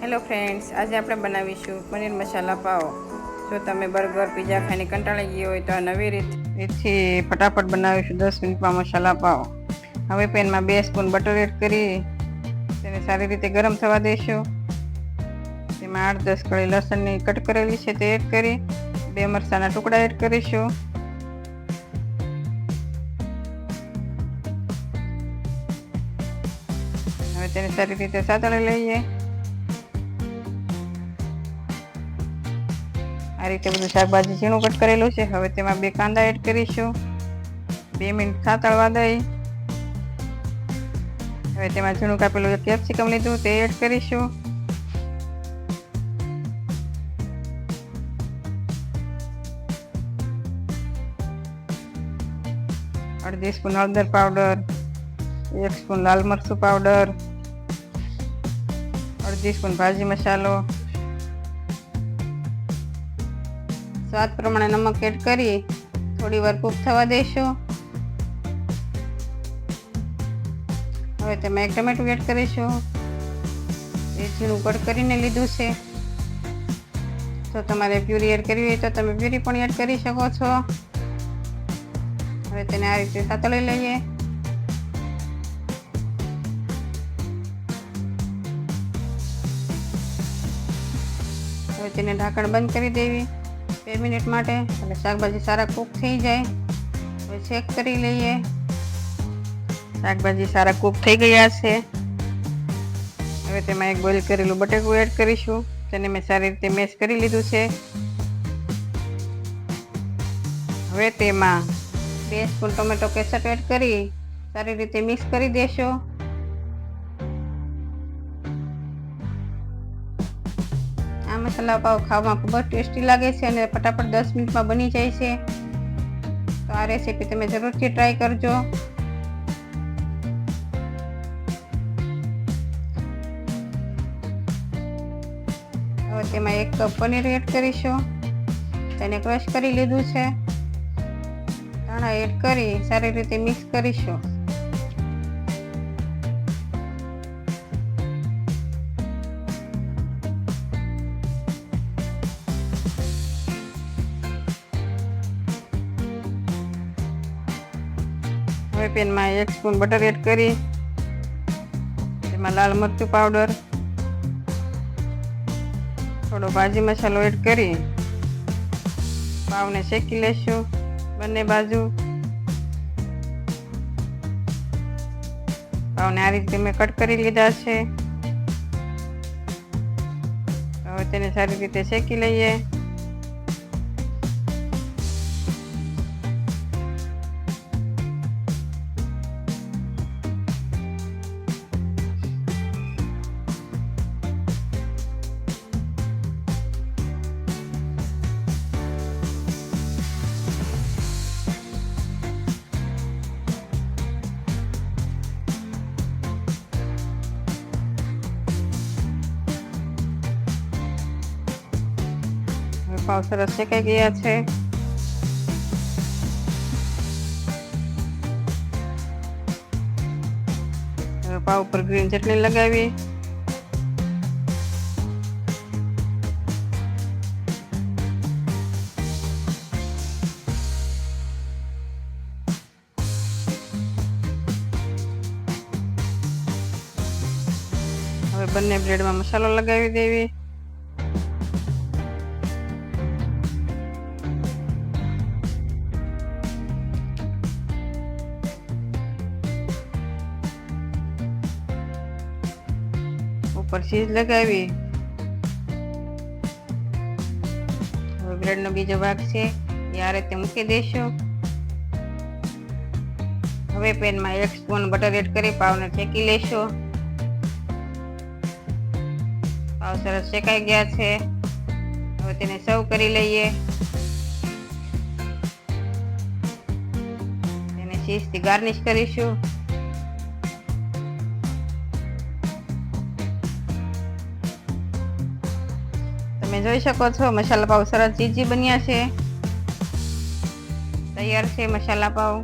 Hello friends, આજે આપણે બનાવીશું પનીર મસાલા પાવ. જો તમે બર્ગર પીઝા ખાઈને કંટાળી ગયા હોય તો આ નવી રીતથી ફટાફટ બનાવીશું 10 મિનિટમાં મસાલા પાવ. હવે પેનમાં 2 સ્પૂન બટર એડ કરી તેને સારી રીતે ગરમ થવા દઈશું. તેમાં 8-10 કળી લસણની કટ કરેલી છે તે એડ કરી 2 મરચાંના ટુકડા એડ કરીશું. હવે તેને સારી રીતે સાતળી લઈએ. આ રીતે બધું શાકભાજી ઝીણું કટ કરેલું છે. હવે તેમાં 2 કાંદા એડ કરીશું. 2 મિનિટ સાતળવા દઈ. હવે તેમાં ઝીણું કાપેલું કેપ્સિકમ લીધું તે એડ કરીશું. અડધી સ્પૂન હળદર પાવડર, 1 સ્પૂન લાલ મરચું પાવડર, અડધી સ્પૂન ભાજી મસાલો, સ્વાદ પ્રમાણે નમક એડ કરી થોડી વાર કૂક થવા દઈશું. હવે તેમાં 1 ટમેટું એડ કરીશું. એ ઝીણું કટ કરીને લીધું છે. જો તમારે પ્યુરી એડ કરવી હોય તો તમે પ્યુરી પણ એડ કરી શકો છો. હવે તેને આ રીતે સાતળી લઈએ. હવે તેને ઢાંકણ બંધ કરી દેવી 2 મિનિટ માટે, એટલે શાકભાજી સારા કૂક થઈ જાય. હવે ચેક કરી લઈએ. શાકભાજી સારા કૂક થઈ ગયા છે. હવે તેમાં 1 બોઇલ કરેલું બટેકું એડ કરીશું. તેને મેં સારી રીતે મેશ કરી લીધું છે. હવે તેમાં 2 સ્પૂન ટોમેટો કેચઅપ એડ કરી સારી રીતે મિક્સ કરી દેશો. આ મસાલા પાવ ખાવામાં ખૂબ જ ટેસ્ટી લાગે છે અને ફટાફટ 10 મિનિટમાં બની જાય છે. તો આ રેસીપી તમે જરૂરથી ટ્રાય કરજો. હવે તેમાં 1 કપ પનીર એડ કરીશું. તેને ક્રશ કરી લીધું છે. ધાણા એડ કરી સારી રીતે મિક્સ કરીશું. હવે પેનમાં 1 સ્પૂન બટર એડ કરી તેમાં લાલ મરચું પાવડર, થોડો ભાજી મસાલો એડ કરી પાવને શેકી લેશું બંને બાજુ. પાવને આ રીતે મેં કટ કરી લીધા છે. હવે તેને સારી રીતે શેકી લઈએ. પાવ સરસ શેકાઈ ગયા છે. હવે પાવ ઉપર ગ્રીન ચટણી લગાવી. હવે બંને બ્રેડમાં મસાલો લગાવી દેવી. ઉપર ચીઝ લગાવી. હવે બ્રેડનો બીજો ભાગ છે એ આ રીતે મૂકી દઈશું. હવે પેનમાં 1 સ્પૂન બટર એડ કરી પાવને શેકી લેશું. પાવ સરસ શેકાઈ ગયા છે. હવે તેને સર્વ કરી લઈએ. તેને ચીઝથી ગાર્નિશ કરીશું. તમે જોઈ શકો છો મસાલા પાવ સરસ ચીઝી બન્યા છે. તૈયાર છે મસાલા પાવ.